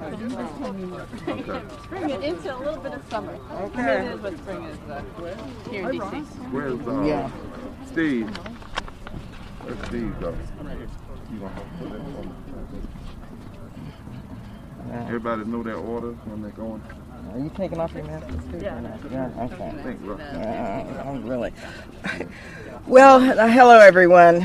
Okay. Bring it into a little bit of summer. Okay. It is what spring is here in D.C. Where's Steve? Where's Steve go? You gonna help put that on? Everybody know their orders when they're going? Are you taking off your mask? Yeah. Okay. Thanks, bro. I'm really. Well, hello everyone,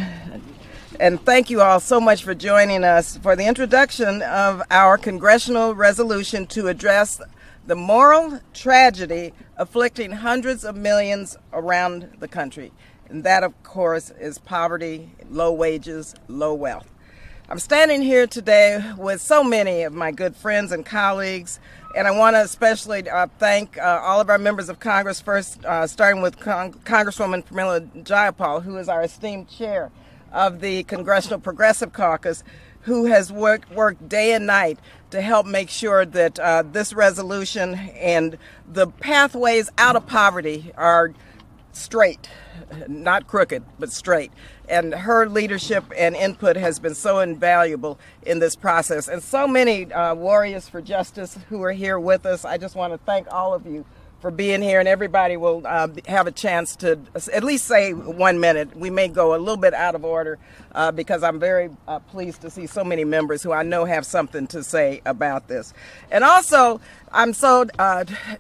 and thank you all so much for joining us for the introduction of our congressional resolution to address the moral tragedy afflicting hundreds of millions around the country. And that, of course, is poverty, low wages, low wealth. I'm standing here today with so many of my good friends and colleagues, and I want to especially thank all of our members of Congress, first starting with Congresswoman Pramila Jayapal, who is our esteemed chair of the Congressional Progressive Caucus, who has worked day and night to help make sure that this resolution and the pathways out of poverty are straight, not crooked, but straight. And her leadership and input has been so invaluable in this process. And so many warriors for justice who are here with us. I just want to thank all of you for being here, and everybody will have a chance to at least say 1 minute. We may go a little bit out of order because I'm very pleased to see so many members who I know have something to say about this. And also, I'm so,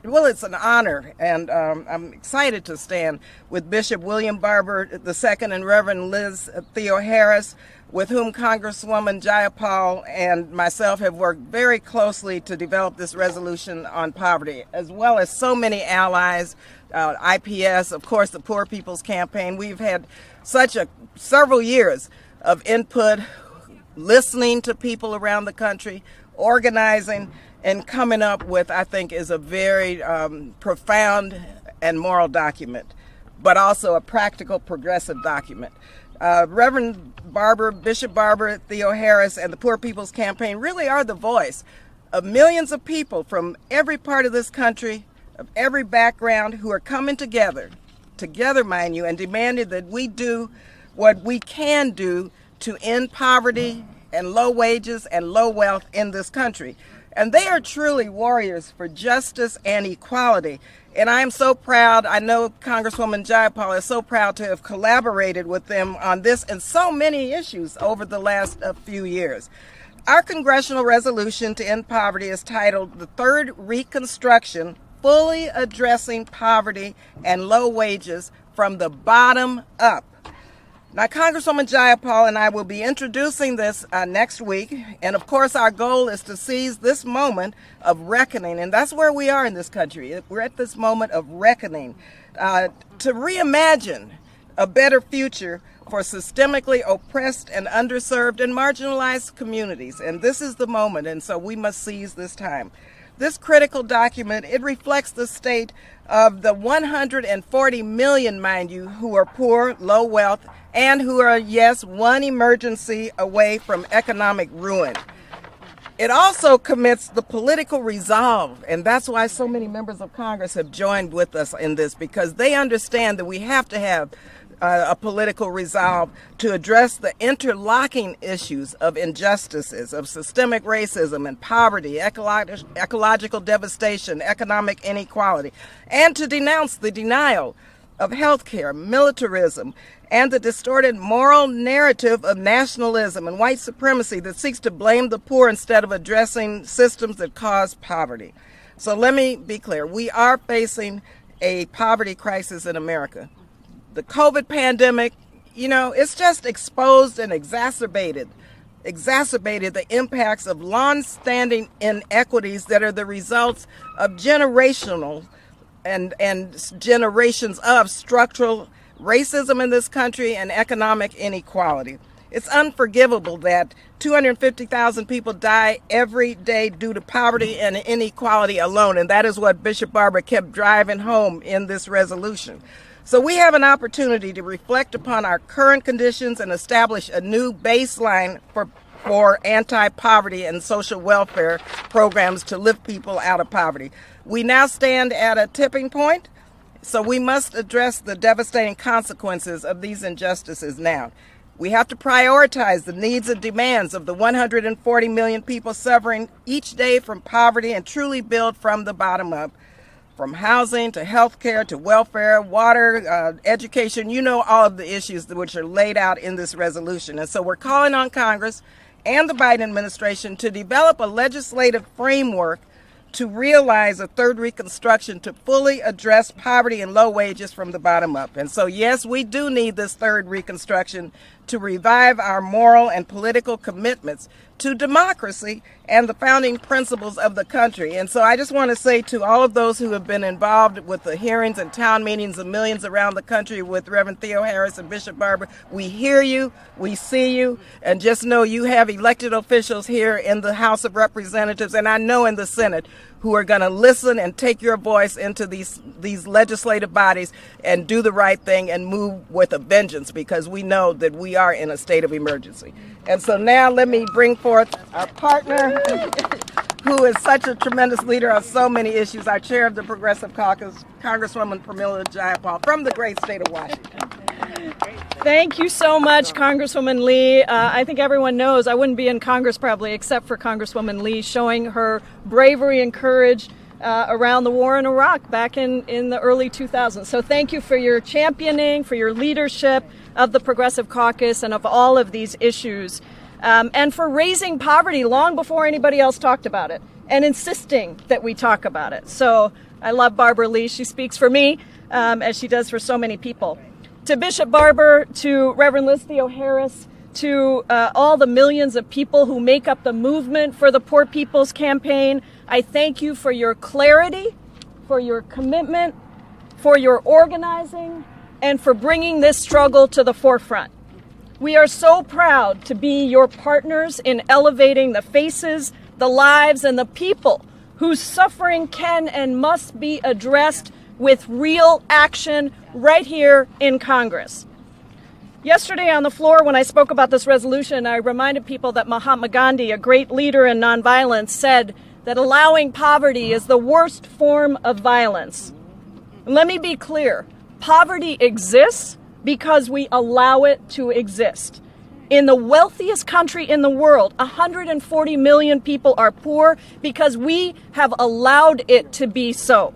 well, it's an honor, and I'm excited to stand with Bishop William Barber II and Reverend Liz Theo-Harris, with whom Congresswoman Jayapal and myself have worked very closely to develop this resolution on poverty, as well as so many allies, IPS, of course, the Poor People's Campaign. We've had several years of input, listening to people around the country, organizing, and coming up with, I think, is a very profound and moral document, but also a practical, progressive document. Reverend Barber, Bishop Barber, Theo-Harris, and the Poor People's Campaign really are the voice of millions of people from every part of this country, of every background, who are coming together, mind you, and demanding that we do what we can do to end poverty and low wages and low wealth in this country. And they are truly warriors for justice and equality. And I am so proud. I know Congresswoman Jayapal is so proud to have collaborated with them on this and so many issues over the last few years. Our congressional resolution to end poverty is titled The Third Reconstruction, Fully Addressing Poverty and Low Wages from the Bottom Up. Now, Congresswoman Jayapal and I will be introducing this next week, and of course our goal is to seize this moment of reckoning, and that's where we are in this country. We're at this moment of reckoning to reimagine a better future for systemically oppressed and underserved and marginalized communities, and this is the moment, and so we must seize this time. This critical document, it reflects the state of the 140 million, mind you, who are poor, low wealth, and who are, yes, one emergency away from economic ruin. It also commits the political resolve, and that's why so many members of Congress have joined with us in this, because they understand that we have to have a political resolve to address the interlocking issues of injustices, of systemic racism and poverty, ecological devastation, economic inequality, and to denounce the denial of health care, militarism, and the distorted moral narrative of nationalism and white supremacy that seeks to blame the poor instead of addressing systems that cause poverty. So let me be clear. We are facing a poverty crisis in America. The COVID pandemic, it's just exposed and exacerbated the impacts of long-standing inequities that are the results of generational and generations of structural racism in this country and economic inequality. It's unforgivable that 250,000 people die every day due to poverty and inequality alone, and that is what Bishop Barber kept driving home in this resolution. So we have an opportunity to reflect upon our current conditions and establish a new baseline for anti-poverty and social welfare programs to lift people out of poverty. We now stand at a tipping point, so we must address the devastating consequences of these injustices now. We have to prioritize the needs and demands of the 140 million people suffering each day from poverty and truly build from the bottom up. From housing to health care to welfare, water, education, you know all of the issues which are laid out in this resolution. And so we're calling on Congress and the Biden administration to develop a legislative framework to realize a third Reconstruction to fully address poverty and low wages from the bottom up. And so, yes, we do need this third Reconstruction to revive our moral and political commitments to democracy and the founding principles of the country. And so I just want to say to all of those who have been involved with the hearings and town meetings of millions around the country with Reverend Theo Harris and Bishop Barber, we hear you, we see you, and just know you have elected officials here in the House of Representatives, and I know in the Senate, who are going to listen and take your voice into these legislative bodies and do the right thing and move with a vengeance, because we know that we are in a state of emergency. And so now let me bring forth our partner, who is such a tremendous leader on so many issues, our chair of the Progressive Caucus, Congresswoman Pramila Jayapal from the great state of Washington. Thank you so much, Congresswoman Lee. I think everyone knows I wouldn't be in Congress probably except for Congresswoman Lee showing her bravery and courage around the war in Iraq back in the early 2000s. So thank you for your championing, for your leadership of the Progressive Caucus and of all of these issues, and for raising poverty long before anybody else talked about it and insisting that we talk about it. So I love Barbara Lee. She speaks for me, as she does for so many people. To Bishop Barber, to Reverend Liz Theo Harris, to all the millions of people who make up the movement for the Poor People's Campaign, I thank you for your clarity, for your commitment, for your organizing, and for bringing this struggle to the forefront. We are so proud to be your partners in elevating the faces, the lives, and the people whose suffering can and must be addressed with real action right here in Congress. Yesterday on the floor, when I spoke about this resolution, I reminded people that Mahatma Gandhi, a great leader in nonviolence, said that allowing poverty is the worst form of violence. And let me be clear, poverty exists because we allow it to exist. In the wealthiest country in the world, 140 million people are poor because we have allowed it to be so.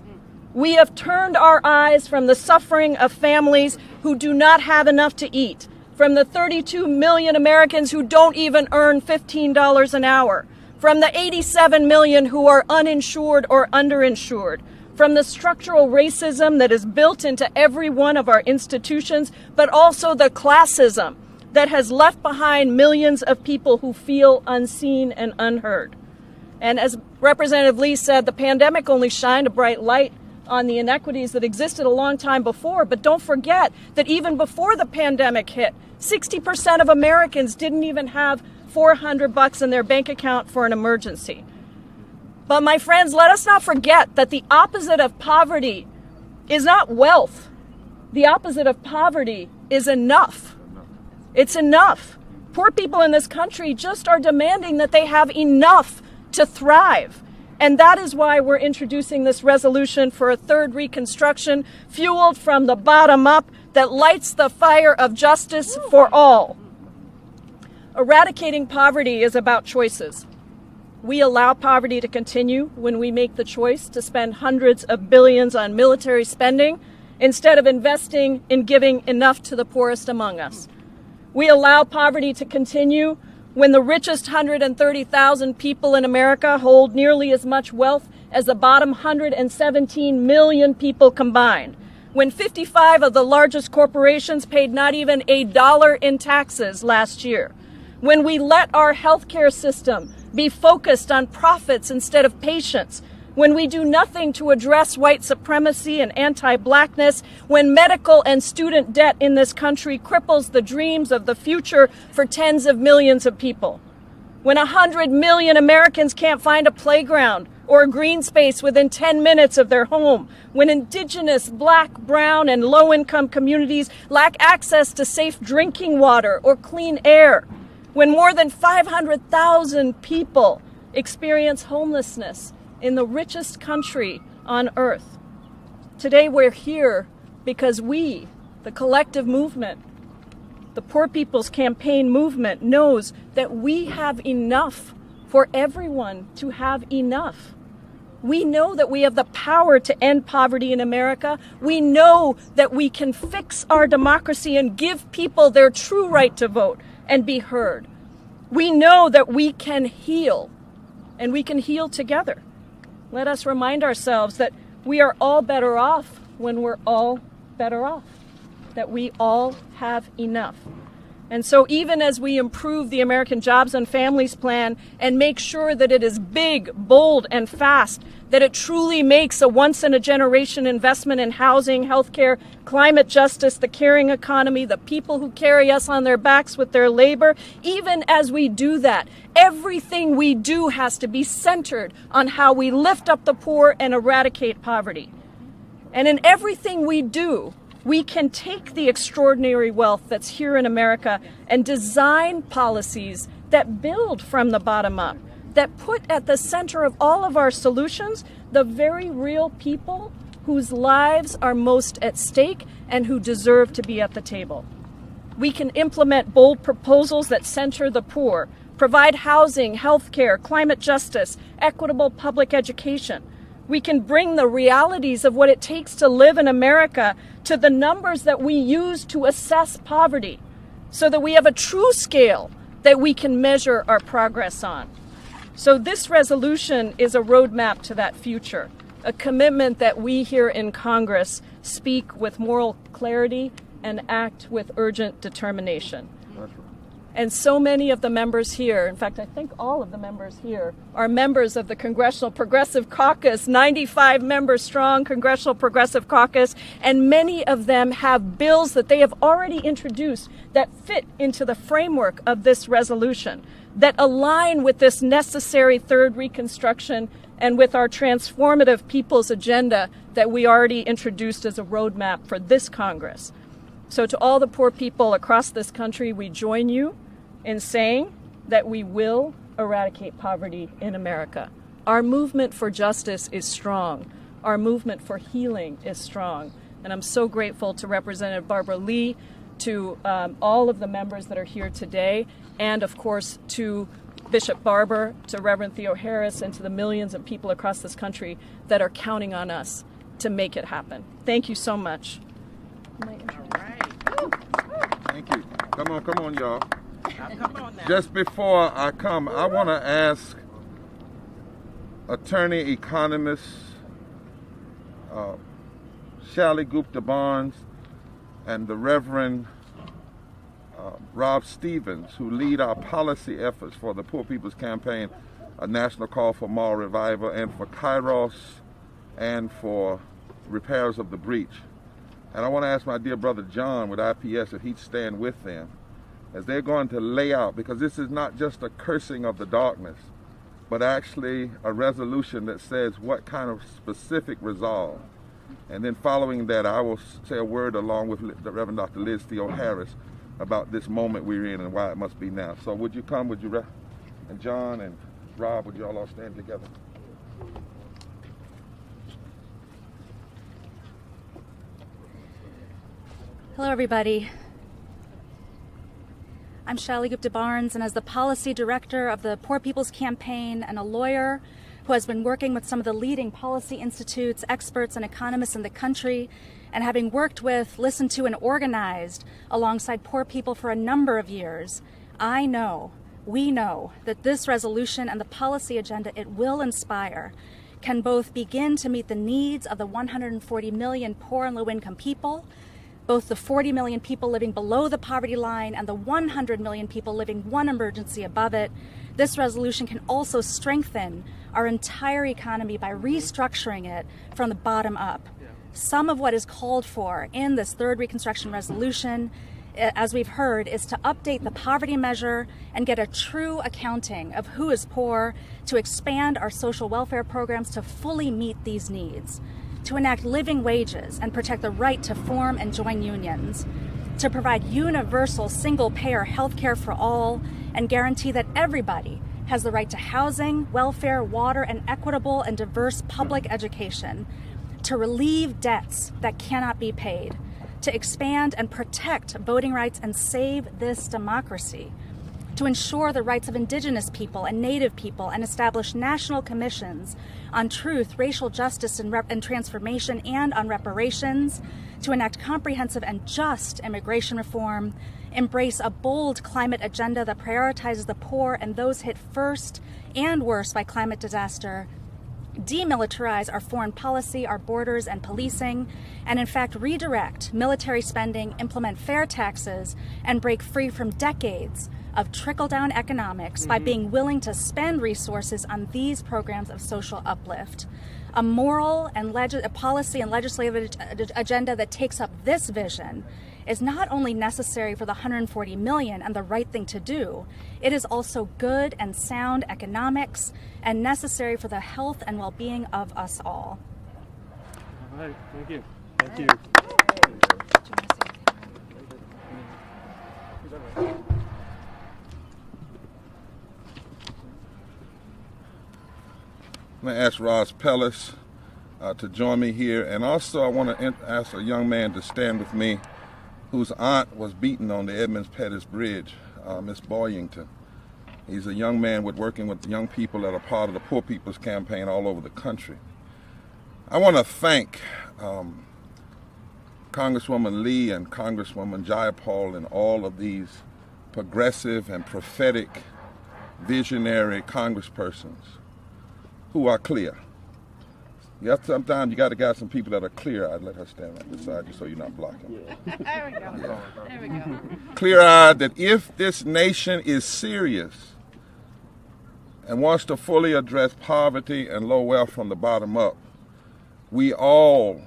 We have turned our eyes from the suffering of families who do not have enough to eat, from the 32 million Americans who don't even earn $15 an hour, from the 87 million who are uninsured or underinsured, from the structural racism that is built into every one of our institutions, but also the classism that has left behind millions of people who feel unseen and unheard. And as Representative Lee said, the pandemic only shined a bright light on the inequities that existed a long time before. But don't forget that even before the pandemic hit, 60% of Americans didn't even have $400 in their bank account for an emergency. But my friends, let us not forget that the opposite of poverty is not wealth. The opposite of poverty is enough. It's enough. Poor people in this country just are demanding that they have enough to thrive. And that is why we're introducing this resolution for a third Reconstruction, fueled from the bottom up, that lights the fire of justice for all. Eradicating poverty is about choices. We allow poverty to continue when we make the choice to spend hundreds of billions on military spending instead of investing in giving enough to the poorest among us. We allow poverty to continue when the richest 130,000 people in America hold nearly as much wealth as the bottom 117 million people combined. When 55 of the largest corporations paid not even $1 in taxes last year. When we let our healthcare system be focused on profits instead of patients. When we do nothing to address white supremacy and anti-blackness, when medical and student debt in this country cripples the dreams of the future for tens of millions of people, when 100 million Americans can't find a playground or a green space within 10 minutes of their home, when indigenous, black, brown, and low-income communities lack access to safe drinking water or clean air, when more than 500,000 people experience homelessness in the richest country on earth. Today we're here because we, the collective movement, the Poor People's Campaign movement knows that we have enough for everyone to have enough. We know that we have the power to end poverty in America. We know that we can fix our democracy and give people their true right to vote and be heard. We know that we can heal, and we can heal together. Let us remind ourselves that we are all better off when we're all better off, that we all have enough. And so even as we improve the American Jobs and Families Plan and make sure that it is big, bold, and fast, that it truly makes a once-in-a-generation investment in housing, healthcare, climate justice, the caring economy, the people who carry us on their backs with their labor, even as we do that, everything we do has to be centered on how we lift up the poor and eradicate poverty. And in everything we do, we can take the extraordinary wealth that's here in America and design policies that build from the bottom up, that put at the center of all of our solutions the very real people whose lives are most at stake and who deserve to be at the table. We can implement bold proposals that center the poor, provide housing, healthcare, climate justice, equitable public education. We can bring the realities of what it takes to live in America to the numbers that we use to assess poverty, so that we have a true scale that we can measure our progress on. So this resolution is a roadmap to that future, a commitment that we here in Congress speak with moral clarity and act with urgent determination. And so many of the members here, in fact, I think all of the members here, are members of the Congressional Progressive Caucus, 95 members strong Congressional Progressive Caucus, and many of them have bills that they have already introduced that fit into the framework of this resolution, that align with this necessary third Reconstruction and with our transformative people's agenda that we already introduced as a roadmap for this Congress. So to all the poor people across this country, we join you in saying that we will eradicate poverty in America. Our movement for justice is strong. Our movement for healing is strong. And I'm so grateful to Representative Barbara Lee, to all of the members that are here today, and of course to Bishop Barber, to Reverend Theo Harris, and to the millions of people across this country that are counting on us to make it happen. Thank you so much. Thank you. Come on, y'all. Just before I come, I want to ask attorney economist Shally Gupta Barnes and the Reverend Rob Stevens, who lead our policy efforts for the Poor People's Campaign, a national call for moral revival, and for Kairos and for repairs of the breach. And I want to ask my dear brother John with IPS if he'd stand with them as they're going to lay out, because this is not just a cursing of the darkness, but actually a resolution that says what kind of specific resolve. And then following that, I will say a word along with the Reverend Dr. Liz Theo Harris about this moment we're in and why it must be now. So would you come, and John and Rob, would you all stand together? Hello, everybody. I'm Shally Gupta Barnes, and as the policy director of the Poor People's Campaign and a lawyer who has been working with some of the leading policy institutes, experts, and economists in the country, and having worked with, listened to, and organized alongside poor people for a number of years, I know, we know, that this resolution and the policy agenda it will inspire can both begin to meet the needs of the 140 million poor and low-income people, both the 40 million people living below the poverty line and the 100 million people living one emergency above it. This resolution can also strengthen our entire economy by restructuring it from the bottom up. Some of what is called for in this third Reconstruction resolution, as we've heard, is to update the poverty measure and get a true accounting of who is poor, to expand our social welfare programs to fully meet these needs, to enact living wages and protect the right to form and join unions, to provide universal single-payer health care for all and guarantee that everybody has the right to housing, welfare, water, and equitable and diverse public education, to relieve debts that cannot be paid, to expand and protect voting rights and save this democracy, to ensure the rights of Indigenous people and Native people, and establish national commissions on truth, racial justice, and transformation, and on reparations, to enact comprehensive and just immigration reform, embrace a bold climate agenda that prioritizes the poor and those hit first and worst by climate disaster, demilitarize our foreign policy, our borders, and policing, and in fact redirect military spending, implement fair taxes, and break free from decades of trickle-down economics by being willing to spend resources on these programs of social uplift. A moral and a policy and legislative agenda that takes up this vision is not only necessary for the 140 million and the right thing to do, it is also good and sound economics and necessary for the health and well-being of us all. All right, thank you. Thank you. I'm going to ask Ross Pellis to join me here, and also I want to ask a young man to stand with me whose aunt was beaten on the Edmonds Pettus Bridge, Miss Boyington. He's a young man working with young people that are part of the Poor People's Campaign all over the country. I want to thank Congresswoman Lee and Congresswoman Jayapal and all of these progressive and prophetic, visionary congresspersons who are clear. Sometimes you got to got some people that are clear. I'd let her stand right beside you so you're not blocking. Yeah. There we go. Yeah. There we go. Clear-eyed that if this nation is serious and wants to fully address poverty and low wealth from the bottom up, we all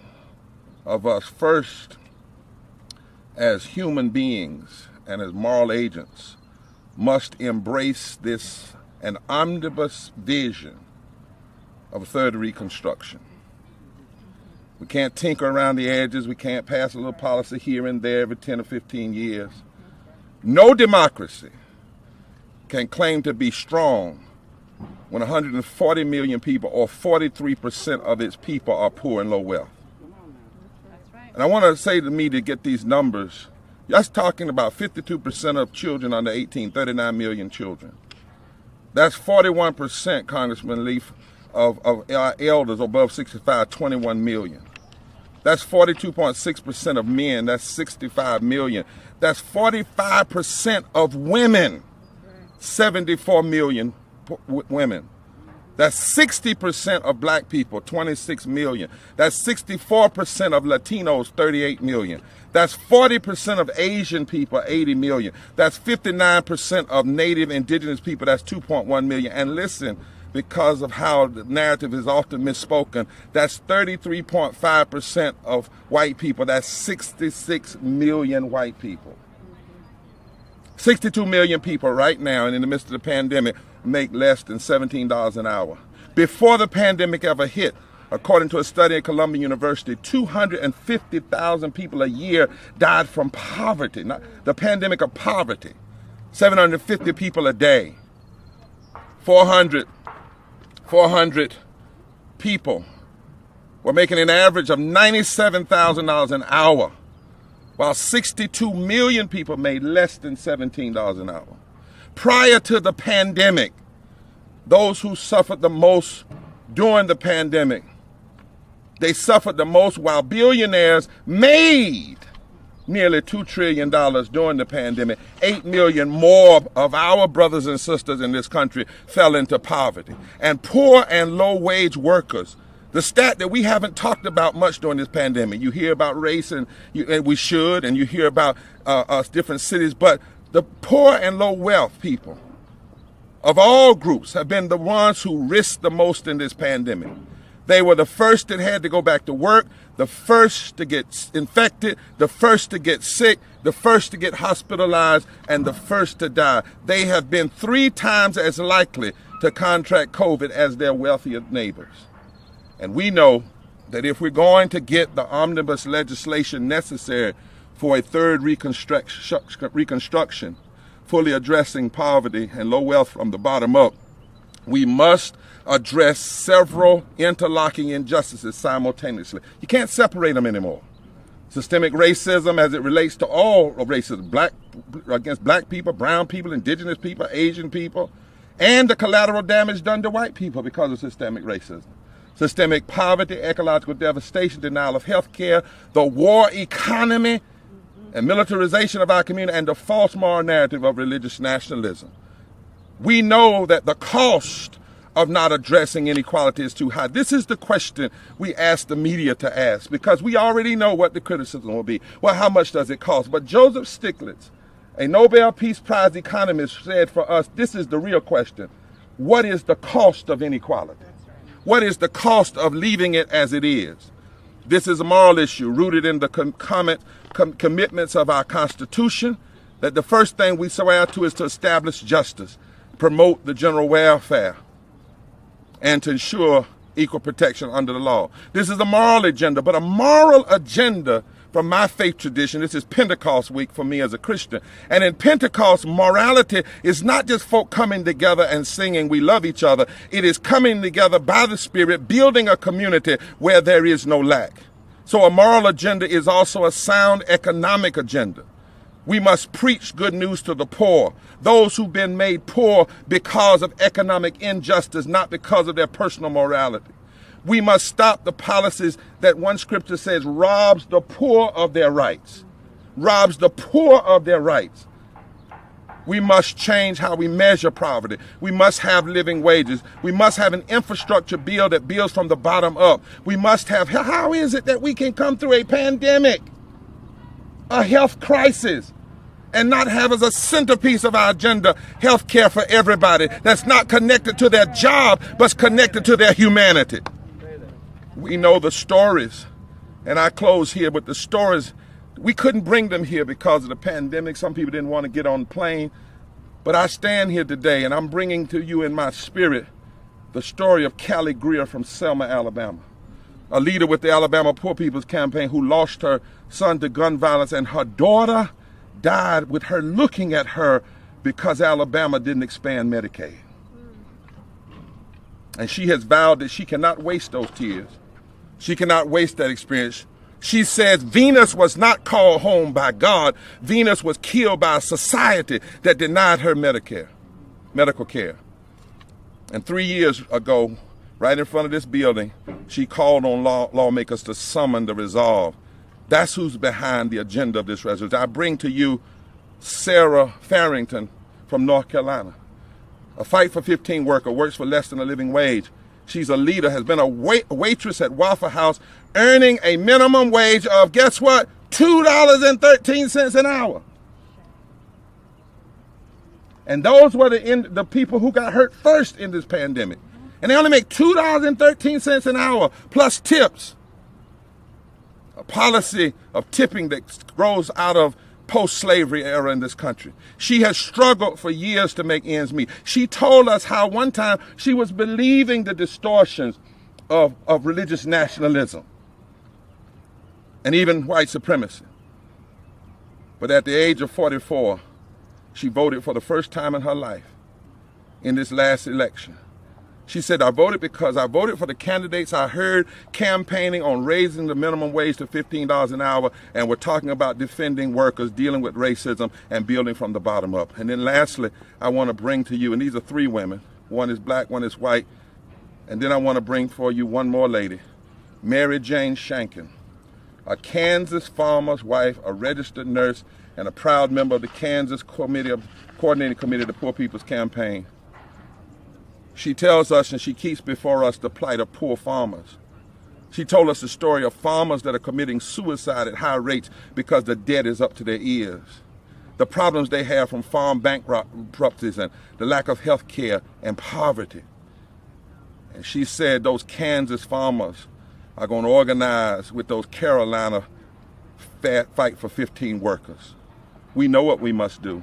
of us first as human beings and as moral agents must embrace this, an omnibus vision of a third Reconstruction. We can't tinker around the edges. We can't pass a little policy here and there every 10 or 15 years. No democracy can claim to be strong when 140 million people, or 43% of its people, are poor and low wealth. That's right. And I want to say to me to get these numbers, that's talking about 52% of children under 18, 39 million children. That's 41%, Congressman Leaf, of our elders above 65, 21 million. That's 42.6% of men, that's 65 million. That's 45% of women, 74 million women. That's 60% of black people, 26 million. That's 64% of Latinos, 38 million. That's 40% of Asian people, 80 million. That's 59% of Native Indigenous people, that's 2.1 million. And listen, because of how the narrative is often misspoken, that's 33.5% of white people. That's 66 million white people. 62 million people right now, and in the midst of the pandemic, make less than $17 an hour. Before the pandemic ever hit, according to a study at Columbia University, 250,000 people a year died from poverty, not the pandemic of poverty. 750 people a day. 400 people were making an average of $97,000 an hour, while 62 million people made less than $17 an hour. Prior to the pandemic, those who suffered the most during the pandemic, they suffered the most, while billionaires made nearly $2 trillion during the pandemic. 8 million more of our brothers and sisters in this country fell into poverty. And poor and low-wage workers, the stat that we haven't talked about much during this pandemic. You hear about race, and we should, and you hear about different cities, but the poor and low-wealth people of all groups have been the ones who risked the most in this pandemic. They were the first that had to go back to work, the first to get infected, the first to get sick, the first to get hospitalized, and the first to die. They have been 3 times as likely to contract COVID as their wealthier neighbors. And we know that if we're going to get the omnibus legislation necessary for a third Reconstruction, fully addressing poverty and low wealth from the bottom up, we must address several interlocking injustices simultaneously. You can't separate them anymore. Systemic racism as it relates to all of racism, against black people, brown people, indigenous people, Asian people, and the collateral damage done to white people because of systemic racism. Systemic poverty, ecological devastation, denial of health care, the war economy, and militarization of our community, and the false moral narrative of religious nationalism. We know that the cost of not addressing inequality is too high. This is the question we ask the media to ask, because we already know what the criticism will be. Well, how much does it cost? But Joseph Stiglitz, a Nobel Peace Prize economist, said for us, this is the real question. What is the cost of inequality? What is the cost of leaving it as it is? This is a moral issue rooted in the commitments of our Constitution, that the first thing we swear to is to establish justice, promote the general welfare, and to ensure equal protection under the law. This is a moral agenda, but a moral agenda from my faith tradition. This is Pentecost week for me as a Christian. And in Pentecost, morality is not just folk coming together and singing we love each other. It is coming together by the Spirit, building a community where there is no lack. So a moral agenda is also a sound economic agenda. We must preach good news to the poor, those who've been made poor because of economic injustice, not because of their personal morality. We must stop the policies that one scripture says robs the poor of their rights. Robs the poor of their rights. We must change how we measure poverty. We must have living wages. We must have an infrastructure bill that builds from the bottom up. We must have, how is it that we can come through a pandemic, a health crisis, and not have as a centerpiece of our agenda health care for everybody that's not connected to their job, but connected to their humanity? We know the stories, and I close here with the stories. We couldn't bring them here because of the pandemic. Some people didn't want to get on the plane. But I stand here today, and I'm bringing to you in my spirit the story of Callie Greer from Selma, Alabama, a leader with the Alabama Poor People's Campaign who lost her son to gun violence, and her daughter died with her looking at her because Alabama didn't expand Medicaid. And she has vowed that she cannot waste those tears. She cannot waste that experience. She says Venus was not called home by God. Venus was killed by a society that denied her medical care. And 3 years ago, right in front of this building, she called on lawmakers to summon the resolve. That's who's behind the agenda of this resolution. I bring to you Sarah Farrington from North Carolina, a Fight for 15 worker, works for less than a living wage. She's a leader, has been a waitress at Waffle House, earning a minimum wage of, guess what, $2.13 an hour. And those were the people who got hurt first in this pandemic. And they only make $2.13 an hour plus tips. A policy of tipping that grows out of post-slavery era in this country. She has struggled for years to make ends meet. She told us how one time she was believing the distortions of religious nationalism and even white supremacy. But at the age of 44, she voted for the first time in her life in this last election. She said, I voted because I voted for the candidates I heard campaigning on raising the minimum wage to $15 an hour, and we're talking about defending workers, dealing with racism, and building from the bottom up. And then lastly, I want to bring to you, and these are 3 women. One is black, one is white. And then I want to bring for you one more lady, Mary Jane Shankin, a Kansas farmer's wife, a registered nurse, and a proud member of the Kansas Coordinating Committee of the Poor People's Campaign. She tells us and she keeps before us the plight of poor farmers. She told us the story of farmers that are committing suicide at high rates because the debt is up to their ears. The problems they have from farm bankruptcies and the lack of health care and poverty. And she said those Kansas farmers are going to organize with those Carolina Fight for 15 workers. We know what we must do.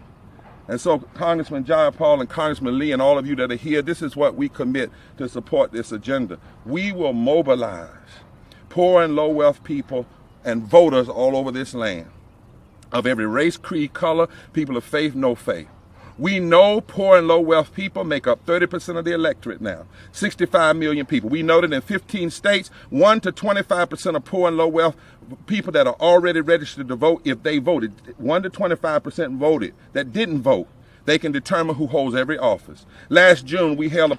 And so Congressman Jayapal and Congressman Lee and all of you that are here, this is what we commit to support this agenda. We will mobilize poor and low wealth people and voters all over this land, of every race, creed, color, people of faith, no faith. We know poor and low wealth people make up 30% of the electorate now, 65 million people. We know that in 15 states, 1 to 25% of poor and low wealth people that are already registered to vote, if they voted, 1 to 25% voted that didn't vote. They can determine who holds every office. Last June, we held a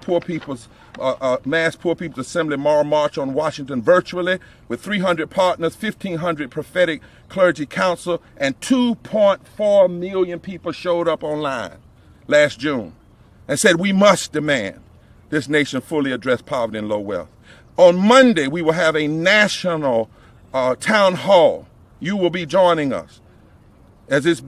mass poor people's assembly moral march on Washington virtually with 300 partners, 1,500 prophetic clergy council, and 2.4 million people showed up online last June and said we must demand this nation fully address poverty and low wealth. On Monday, we will have a national town hall. You will be joining us as this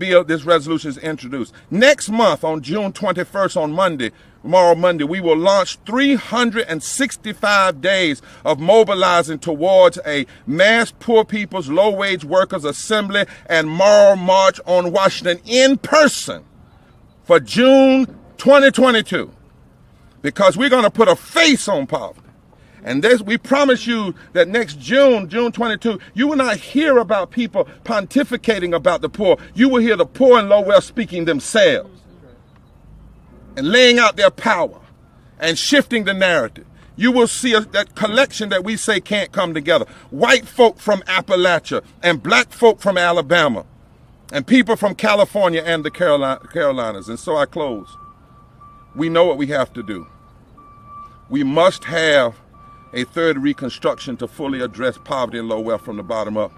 resolution is introduced. Next month, on June 21st, tomorrow Monday, we will launch 365 days of mobilizing towards a mass poor people's, low-wage workers assembly and moral march on Washington in person for June 2022, because we're going to put a face on poverty. And we promise you that next June 22, you will not hear about people pontificating about the poor. You will hear the poor and low wealth speaking themselves and laying out their power and shifting the narrative. You will see that collection that we say can't come together. White folk from Appalachia and black folk from Alabama and people from California and the Carolinas. And so I close. We know what we have to do. We must have a third Reconstruction to fully address poverty and low wealth from the bottom up.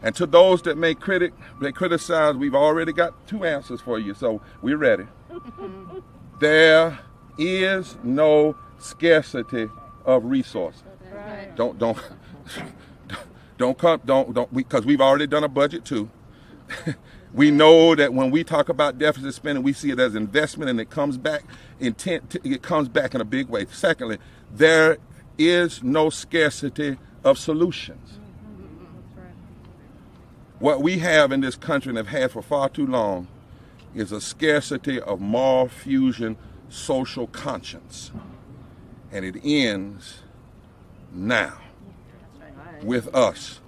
And to those that may criticize, we've already got 2 answers for you, so we're ready. There is no scarcity of resources. Right. Because we've already done a budget too. We know that when we talk about deficit spending, we see it as investment, and it comes back in a big way. Secondly, there is no scarcity of solutions. What we have in this country and have had for far too long is a scarcity of moral fusion, social conscience. And it ends now with us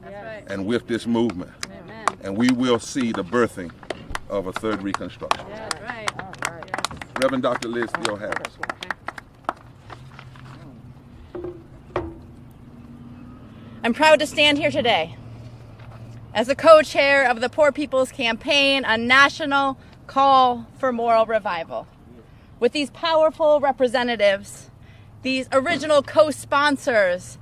and with this movement. Amen. And we will see the birthing of a third Reconstruction. That's right. Reverend Dr. Liz Steele Harris. I'm proud to stand here today as the co-chair of the Poor People's Campaign, a national call for moral revival. With these powerful representatives, these original co-sponsors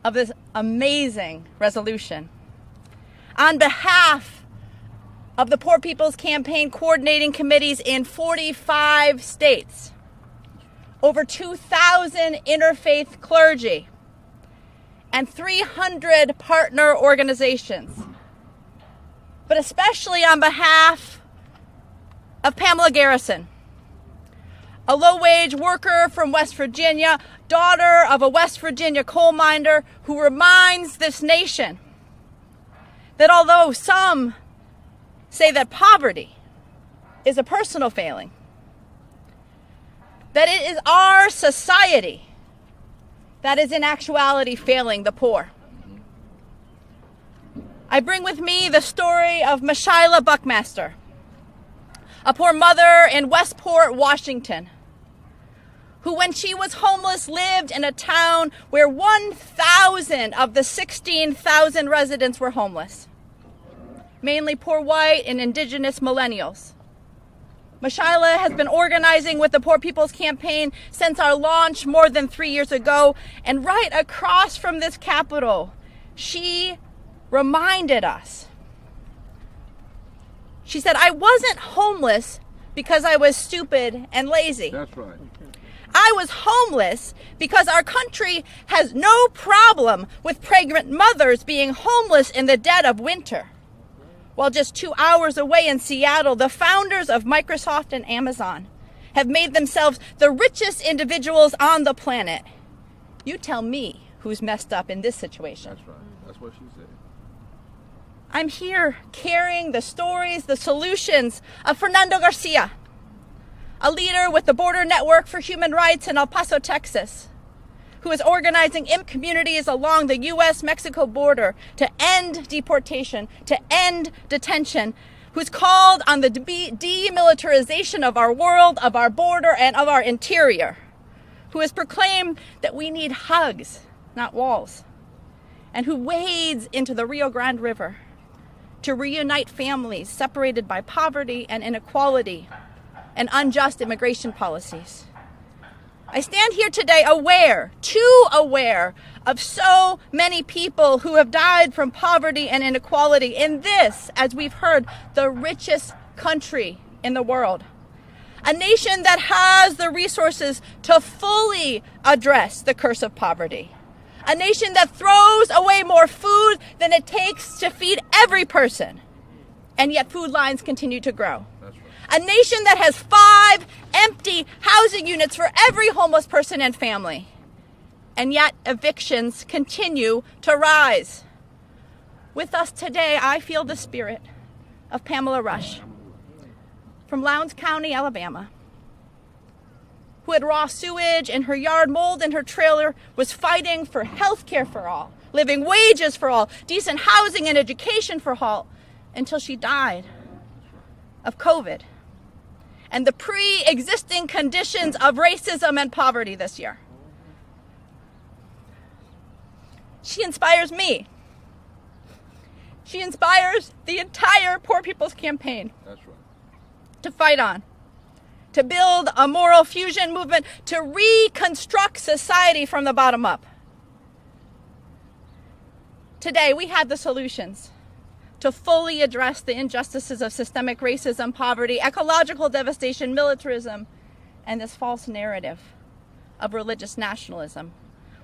of this amazing resolution. On behalf of the Poor People's Campaign coordinating committees in 45 states, over 2,000 interfaith clergy, and 300 partner organizations, but especially on behalf of Pamela Garrison, a low-wage worker from West Virginia, daughter of a West Virginia coal miner, who reminds this nation that although some say that poverty is a personal failing, that it is our society that is in actuality failing the poor. I bring with me the story of Mashyla Buckmaster, a poor mother in Westport, Washington, who when she was homeless lived in a town where 1,000 of the 16,000 residents were homeless, mainly poor white and indigenous millennials. Mashyla has been organizing with the Poor People's Campaign since our launch more than 3 years ago, and right across from this Capitol, she reminded us. She said, I wasn't homeless because I was stupid and lazy. That's right. I was homeless because our country has no problem with pregnant mothers being homeless in the dead of winter. While just 2 hours away in Seattle, the founders of Microsoft and Amazon have made themselves the richest individuals on the planet. You tell me who's messed up in this situation. That's right. That's what she said. I'm here carrying the stories, the solutions of Fernando Garcia, a leader with the Border Network for Human Rights in El Paso, Texas, who is organizing immigrant communities along the U.S.-Mexico border to end deportation, to end detention who's called on the demilitarization of our world, of our border, and of our interior, who has proclaimed that we need hugs, not walls, and who wades into the Rio Grande River to reunite families separated by poverty and inequality and unjust immigration policies. I stand here today too aware of so many people who have died from poverty and inequality in this, as we've heard, the richest country in the world. A nation that has the resources to fully address the curse of poverty. A nation that throws away more food than it takes to feed every person. And yet food lines continue to grow. A nation that has 5 empty housing units for every homeless person and family. And yet evictions continue to rise. With us today, I feel the spirit of Pamela Rush from Lowndes County, Alabama, who had raw sewage in her yard, mold in her trailer, was fighting for health care for all, living wages for all, decent housing and education for all, until she died of COVID and the pre-existing conditions of racism and poverty this year. She inspires me. She inspires the entire Poor People's Campaign. That's right. To fight on, to build a moral fusion movement, to reconstruct society from the bottom up. Today, we have the solutions to fully address the injustices of systemic racism, poverty, ecological devastation, militarism, and this false narrative of religious nationalism.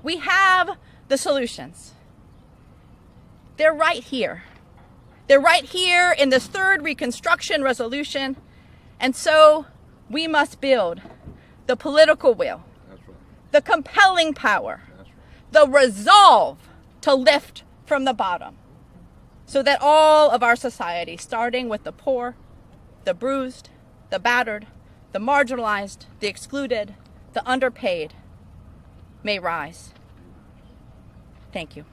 We have the solutions. They're right here. They're right here in this third Reconstruction resolution. And so we must build the political will, the compelling power, the resolve to lift from the bottom, so that all of our society, starting with the poor, the bruised, the battered, the marginalized, the excluded, the underpaid, may rise. Thank you.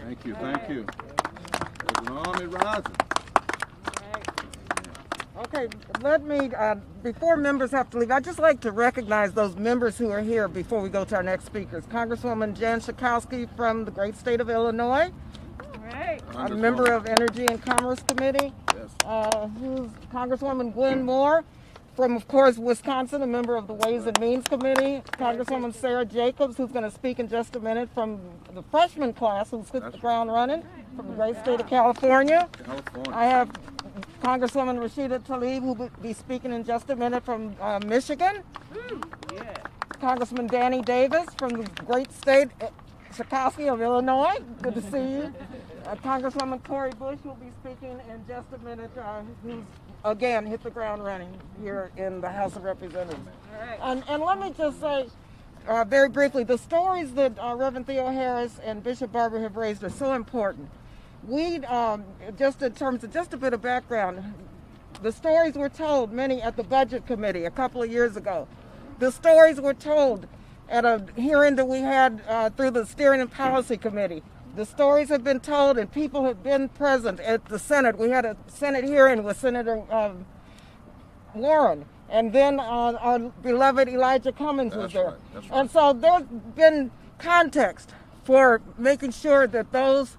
Thank you, thank you. There's an army rising. Okay, let me, before members have to leave, I'd just like to recognize those members who are here before we go to our next speakers. Congresswoman Jan Schakowsky from the great state of Illinois. Right. A member of Energy and Commerce Committee. Yes. Who's Congresswoman Gwen Moore from, of course, Wisconsin, a member of the Ways and Means Committee. Congresswoman Sarah Jacobs, who's going to speak in just a minute, from the freshman class, who's hit the ground running, from the great state of California. I have Congresswoman Rashida Tlaib, who will be speaking in just a minute, from Michigan. Congressman Danny Davis from the great state Schakowsky of Illinois. Good to see you. Congresswoman Cori Bush will be speaking in just a minute, who's again hit the ground running here in the House of Representatives. And let me just say very briefly, the stories that Reverend Theo Harris and Bishop Barber have raised are so important. We, just in terms of just a bit of background, the stories were told, many at the Budget Committee a couple of years ago. The stories were told at a hearing that we had through the Steering and Policy Committee. The stories have been told and people have been present at the Senate. We had a Senate hearing with Senator Warren, and then our beloved Elijah Cummings was there. Right. And so there's been context for making sure that those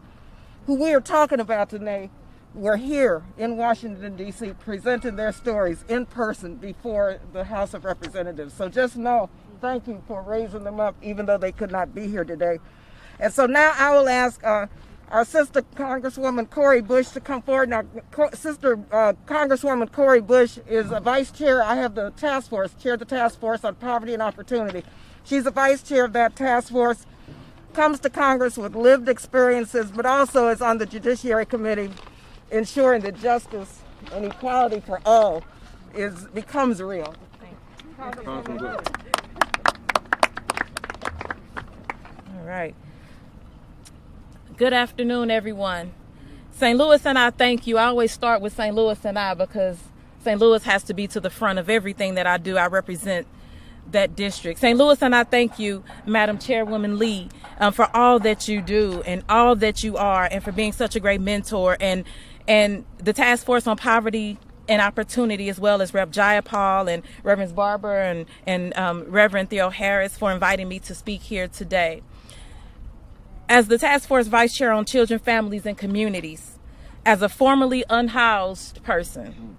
who we are talking about today were here in Washington, D.C., presenting their stories in person before the House of Representatives. So just know, thank you for raising them up, even though they could not be here today. And so now I will ask our sister Congresswoman Cori Bush to come forward. Now, Sister Congresswoman Cori Bush is a vice chair. I have the task force, chaired the task force on poverty and opportunity. She's the vice chair of that task force, comes to Congress with lived experiences, but also is on the Judiciary Committee, ensuring that justice and equality for all becomes real. All right. Good afternoon, everyone. St. Louis and I thank you. I always start with St. Louis and I because St. Louis has to be to the front of everything that I do. I represent that district. St. Louis and I thank you, Madam Chairwoman Lee, for all that you do and all that you are, and for being such a great mentor and And the Task Force on Poverty and Opportunity, as well as Rep. Jayapal and Reverend Barber and Reverend Theo Harris for inviting me to speak here today. As the Task Force Vice Chair on Children, Families, and Communities, as a formerly unhoused person,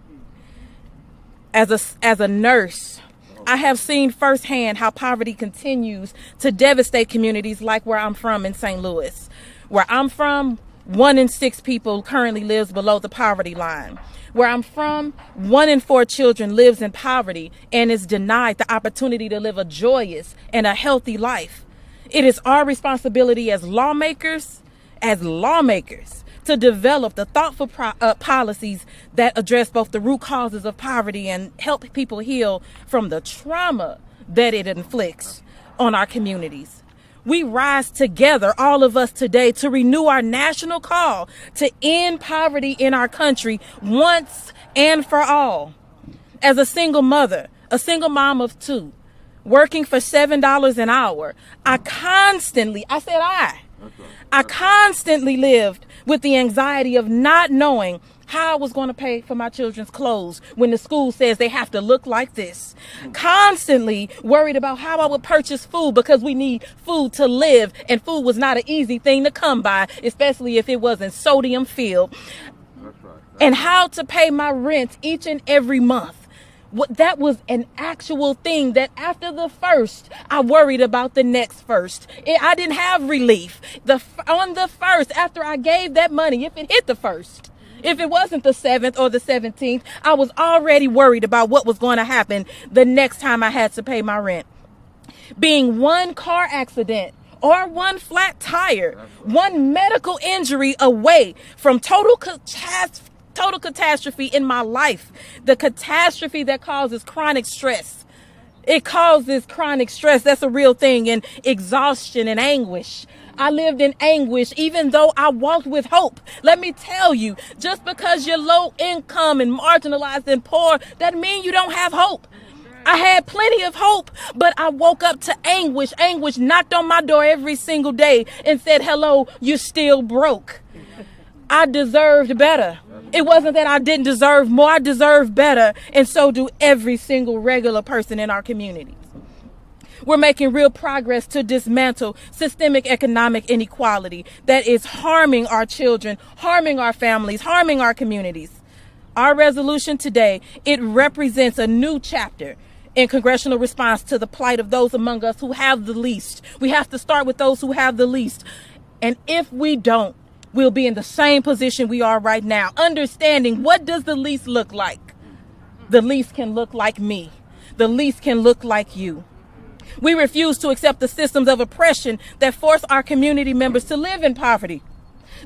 as a nurse, I have seen firsthand how poverty continues to devastate communities like where I'm from in St. Louis. Where I'm from, 1 in 6 people currently lives below the poverty line. Where I'm from, 1 in 4 children lives in poverty and is denied the opportunity to live a joyous and a healthy life. It is our responsibility as lawmakers, to develop the thoughtful policies that address both the root causes of poverty and help people heal from the trauma that it inflicts on our communities. We rise together, all of us today, to renew our national call to end poverty in our country once and for all. As a single mother, a single mom of 2, working for $7 an hour, I constantly lived with the anxiety of not knowing how I was going to pay for my children's clothes when the school says they have to look like this. Constantly worried about how I would purchase food because we need food to live, and food was not an easy thing to come by, especially if it wasn't sodium filled. And how to pay my rent each and every month. That was an actual thing that after the first, I worried about the next first. I didn't have relief. On the first, after I gave that money, if it hit the first, if it wasn't the 7th or the 17th, I was already worried about what was going to happen the next time I had to pay my rent. Being 1 car accident or 1 flat tire, 1 medical injury away from total catastrophe in my life. The catastrophe that causes chronic stress. It causes chronic stress. That's a real thing. And exhaustion and anguish. I lived in anguish even though I walked with hope. Let me tell you, just because you're low income and marginalized and poor, doesn't mean you don't have hope. I had plenty of hope, but I woke up to anguish. Anguish knocked on my door every single day and said, hello, you're still broke. I deserved better. It wasn't that I didn't deserve more, I deserved better, and so do every single regular person in our communities. We're making real progress to dismantle systemic economic inequality that is harming our children, harming our families, harming our communities. Our resolution today, it represents a new chapter in congressional response to the plight of those among us who have the least. We have to start with those who have the least. And if we don't, we'll be in the same position we are right now, understanding what does the least look like. The least can look like me. The least can look like you. We refuse to accept the systems of oppression that force our community members to live in poverty,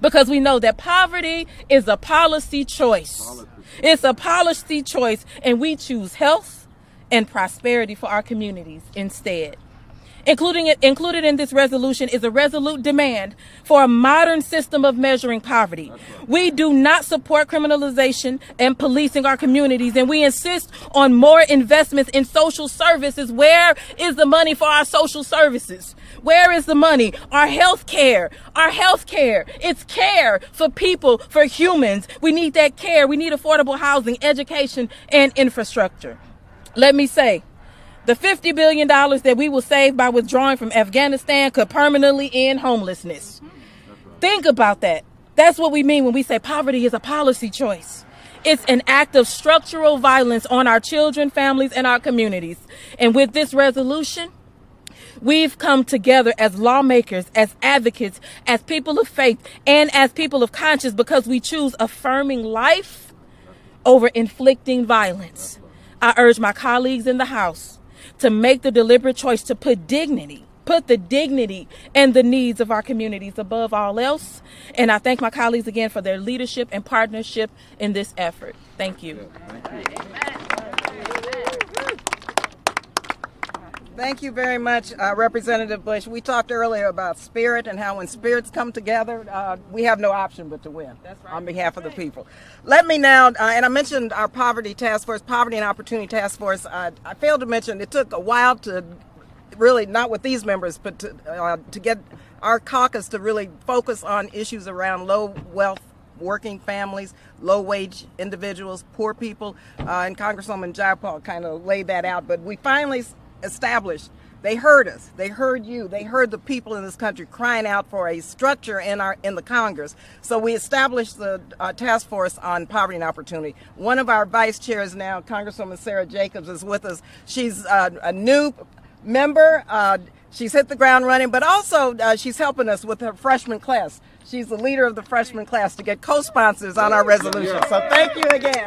because we know that poverty is a policy choice. It's a policy choice, and we choose health and prosperity for our communities instead. Included in this resolution is a resolute demand for a modern system of measuring poverty. We do not support criminalization and policing our communities, and we insist on more investments in social services. Where is the money for our social services? Where is the money? Our health care. It's care for people, for humans. We need that care. We need affordable housing, education, and infrastructure. Let me say, the $50 billion that we will save by withdrawing from Afghanistan could permanently end homelessness. Think about that. That's what we mean when we say poverty is a policy choice. It's an act of structural violence on our children, families, and our communities. And with this resolution, we've come together as lawmakers, as advocates, as people of faith, and as people of conscience because we choose affirming life over inflicting violence. I urge my colleagues in the House to make the deliberate choice to put the dignity and the needs of our communities above all else. And I thank my colleagues again for their leadership and partnership in this effort. Thank you. Thank you very much, Representative Bush. We talked earlier about spirit and how when spirits come together, we have no option but to win. That's right. On behalf of the people. Let me now, and I mentioned our Poverty Task Force, Poverty and Opportunity Task Force. I failed to mention it took a while to really, not with these members, but to get our caucus to really focus on issues around low wealth working families, low-wage individuals, poor people, and Congresswoman Jayapal kind of laid that out. But we finally established, they heard us, they heard you, they heard the people in this country crying out for a structure in the Congress. So we established the task force on poverty and opportunity. One of our vice chairs now, Congresswoman Sarah Jacobs, is with us. She's a new member. She's hit the ground running, but also she's helping us with her freshman class. She's the leader of the freshman class to get co-sponsors on our resolution. So thank you again.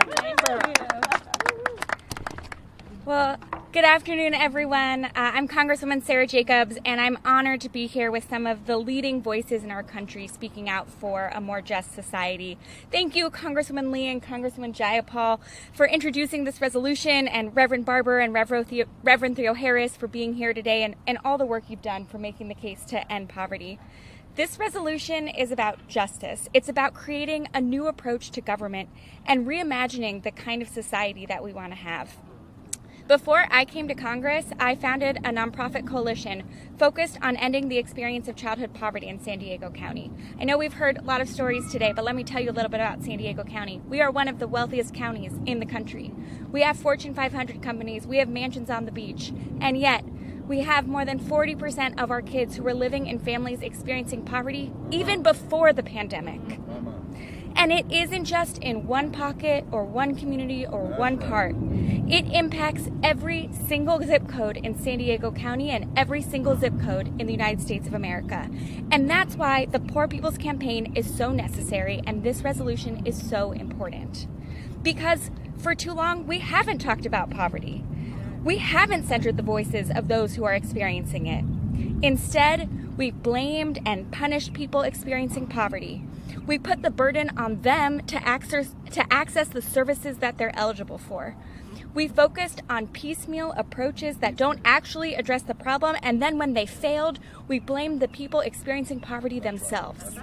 Well, good afternoon, everyone. I'm Congresswoman Sarah Jacobs, and I'm honored to be here with some of the leading voices in our country speaking out for a more just society. Thank you, Congresswoman Lee and Congresswoman Jayapal, for introducing this resolution, and Reverend Barber and Reverend Theo Harris for being here today, and all the work you've done for making the case to end poverty. This resolution is about justice. It's about creating a new approach to government and reimagining the kind of society that we want to have. Before I came to Congress, I founded a nonprofit coalition focused on ending the experience of childhood poverty in San Diego County. I know we've heard a lot of stories today, but let me tell you a little bit about San Diego County. We are one of the wealthiest counties in the country. We have Fortune 500 companies, we have mansions on the beach, and yet we have more than 40% of our kids who were living in families experiencing poverty even before the pandemic. And it isn't just in one pocket or one community or one part. It impacts every single zip code in San Diego County and every single zip code in the United States of America. And that's why the Poor People's Campaign is so necessary and this resolution is so important. Because for too long, we haven't talked about poverty. We haven't centered the voices of those who are experiencing it. Instead, we've blamed and punished people experiencing poverty. We put the burden on them to access the services that they're eligible for. We focused on piecemeal approaches that don't actually address the problem, and then when they failed, we blamed the people experiencing poverty themselves.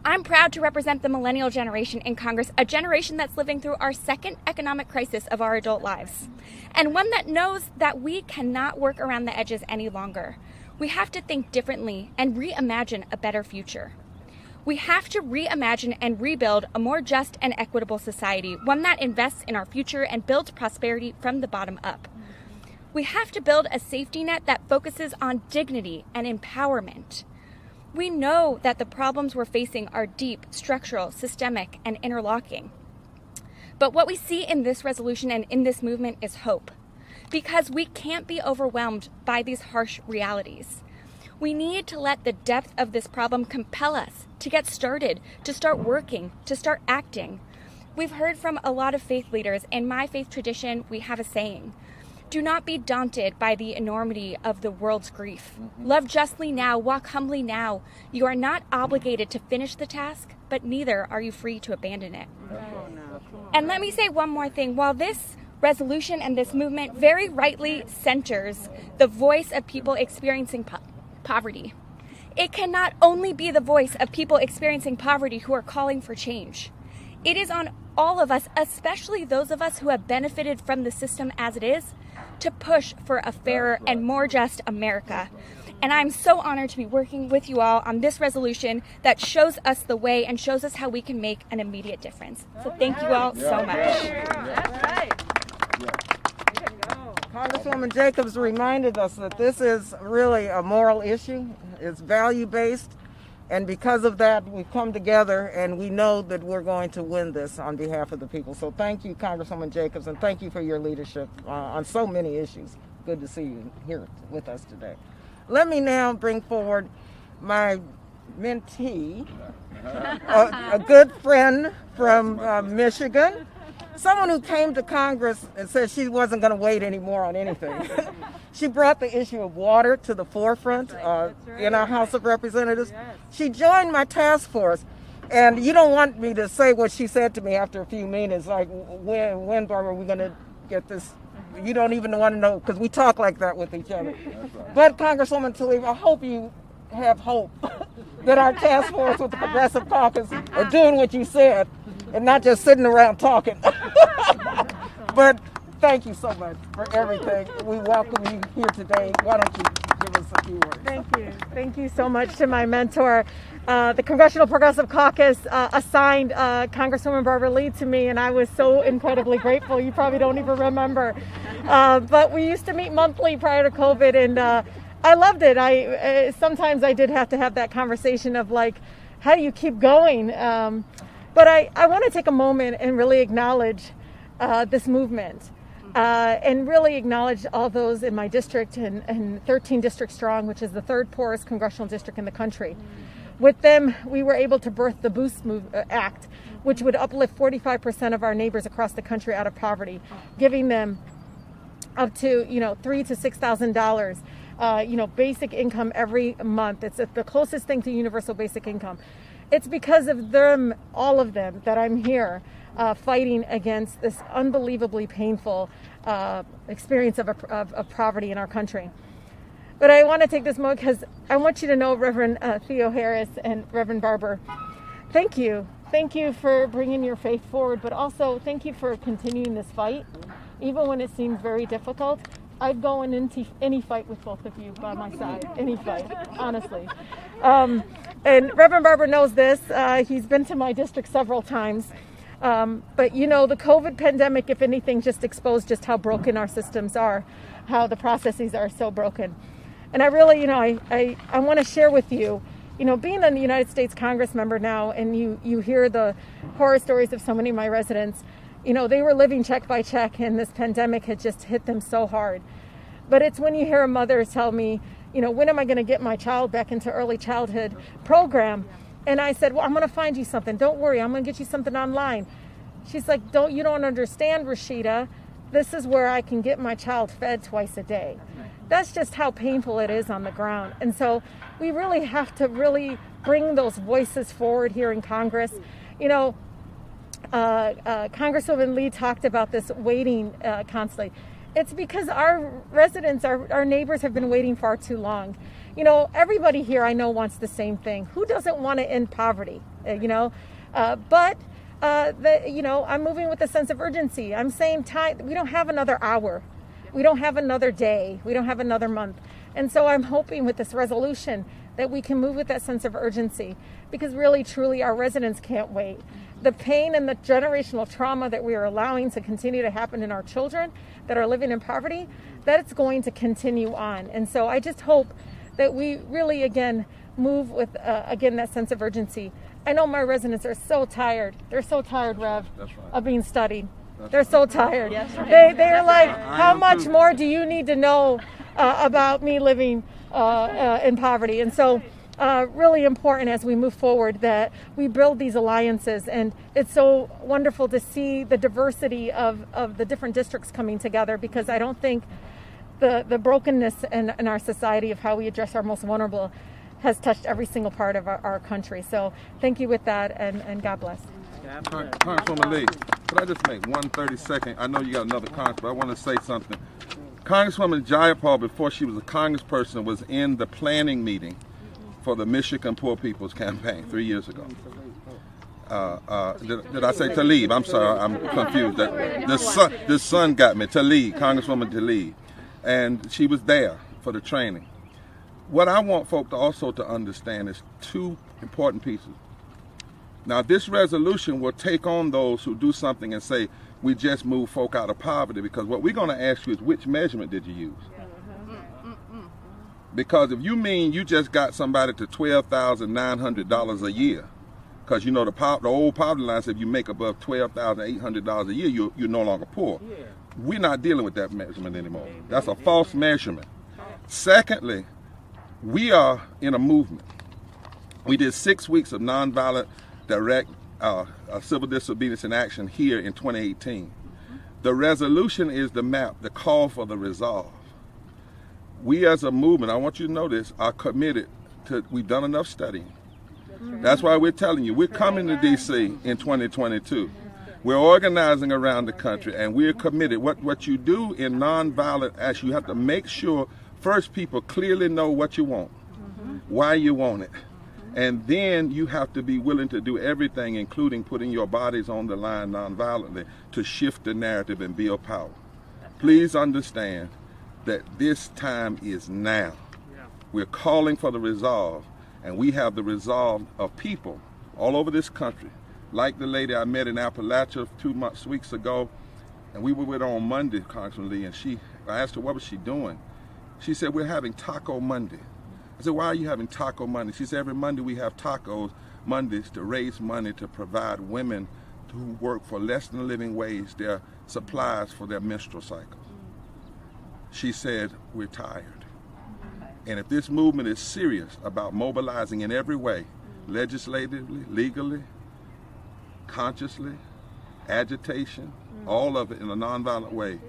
I'm proud to represent the millennial generation in Congress, a generation that's living through our second economic crisis of our adult lives, and one that knows that we cannot work around the edges any longer. We have to think differently and reimagine a better future. We have to reimagine and rebuild a more just and equitable society, one that invests in our future and builds prosperity from the bottom up. We have to build a safety net that focuses on dignity and empowerment. We know that the problems we're facing are deep, structural, systemic, and interlocking. But what we see in this resolution and in this movement is hope, because we can't be overwhelmed by these harsh realities. We need to let the depth of this problem compel us to get started, to start working, to start acting. We've heard from a lot of faith leaders. In my faith tradition, we have a saying: do not be daunted by the enormity of the world's grief. Love justly now, walk humbly now. You are not obligated to finish the task, but neither are you free to abandon it. And let me say one more thing. While this resolution and this movement very rightly centers the voice of people experiencing poverty, it cannot only be the voice of people experiencing poverty who are calling for change. It is on all of us, especially those of us who have benefited from the system as it is, to push for a fairer and more just America. And I'm so honored to be working with you all on this resolution that shows us the way and shows us how we can make an immediate difference. So thank you all so much. Congresswoman Jacobs reminded us that this is really a moral issue. It's value-based, and because of that, we've come together and we know that we're going to win this on behalf of the people. So thank you, Congresswoman Jacobs, and thank you for your leadership on so many issues. Good to see you here with us today. Let me now bring forward my mentee, a good friend from Michigan, someone who came to Congress and said she wasn't going to wait anymore on anything. She brought the issue of water to the forefront in our House of Representatives. She joined my task force, and you don't want me to say what she said to me after a few minutes, like, when Barbara, are we going to get this? You don't even want to know, because we talk like that with each other. But Congresswoman Tlaib, I hope you have hope that our task force with the Progressive Caucus are doing what you said and not just sitting around talking. But thank you so much for everything. We welcome you here today. Why don't you give us a few words. Thank you. Thank you so much to my mentor. The Congressional Progressive Caucus assigned Congresswoman Barbara Lee to me, and I was so incredibly grateful. You probably don't even remember. But we used to meet monthly prior to COVID, and I loved it. Sometimes I did have to have that conversation of like, how do you keep going? But I want to take a moment and really acknowledge this movement. And really acknowledge all those in my district and 13 districts strong, which is the third poorest congressional district in the country. With them, we were able to birth the Boost Act, which would uplift 45% of our neighbors across the country out of poverty, giving them up to $3,000 to $6,000, basic income every month. It's the closest thing to universal basic income. It's because of them, all of them, that I'm here. Fighting against this unbelievably painful experience of poverty in our country. But I want to take this moment because I want you to know, Reverend Theo Harris and Reverend Barber, thank you. Thank you for bringing your faith forward, but also thank you for continuing this fight, even when it seems very difficult. I'd go into any fight with both of you by my side, any fight, honestly. And Reverend Barber knows this. He's been to my district several times. But the COVID pandemic, if anything, just exposed just how broken our systems are, how the processes are so broken. And I really, I want to share with you, being a United States Congress member now, and you hear the horror stories of so many of my residents, they were living check by check, and this pandemic had just hit them so hard. But it's when you hear a mother tell me, when am I going to get my child back into early childhood program? And I said, well, I'm going to find you something. Don't worry, I'm going to get you something online. She's like, you don't understand, Rashida. This is where I can get my child fed twice a day. That's just how painful it is on the ground. And so we really have to really bring those voices forward here in Congress. Congresswoman Lee talked about this waiting constantly. It's because our residents, our neighbors have been waiting far too long. Everybody here I know wants the same thing. Who doesn't want to end poverty? But I'm moving with a sense of urgency. I'm saying we don't have another hour. We don't have another day. We don't have another month. And so I'm hoping with this resolution that we can move with that sense of urgency, because really, truly, our residents can't wait. The pain and the generational trauma that we are allowing to continue to happen in our children that are living in poverty, that it's going to continue on. And so I just hope that we really, again, move with, that sense of urgency. I know my residents are so tired. They're so tired, Rev, of being studied. They're so tired. They're like, how much more do you need to know about me living in poverty? And so really important as we move forward that we build these alliances. And it's so wonderful to see the diversity of the different districts coming together, because I don't think the brokenness in our society of how we address our most vulnerable has touched every single part of our country. So thank you with that, and God bless. Congresswoman Lee, could I just make 1 30-second? I know you got another comment, but I want to say something. Congresswoman Jayapal, before she was a congressperson, was in the planning meeting for the Michigan Poor People's Campaign 3 years ago. Did I say Tlaib? I'm sorry, I'm confused. The son got me. Tlaib, Congresswoman Tlaib. And she was there for the training. What I want folks also to understand is two important pieces. Now, this resolution will take on those who do something and say, we just move folk out of poverty, because what we're going to ask you is, which measurement did you use? Because if you mean you just got somebody to $12,900 a year, because the old poverty line says if you make above $12,800 a year, you're no longer poor. We're not dealing with that measurement anymore. That's a false measurement. Secondly, we are in a movement. We did 6 weeks of nonviolent direct civil disobedience in action here in 2018. The resolution is the map, the call for the resolve. We as a movement, I want you to know this, are committed to, we've done enough studying. That's why we're telling you, we're coming to DC in 2022. We're organizing around the country, and we're committed. What you do in nonviolent action, you have to make sure first people clearly know what you want, why you want it. And then you have to be willing to do everything, including putting your bodies on the line nonviolently, to shift the narrative and build power. Please understand that this time is now. We're calling for the resolve, and we have the resolve of people all over this country. Like the lady I met in Appalachia 2 weeks ago, and we were with her on Monday, Congressman Lee, and I asked her what was she doing. She said, we're having Taco Monday. I said, why are you having Taco Monday? She said, every Monday we have tacos Mondays to raise money to provide women who work for less than a living wage their supplies for their menstrual cycle. She said, we're tired. And if this movement is serious about mobilizing in every way, legislatively, legally, consciously, agitation, all of it in a nonviolent way,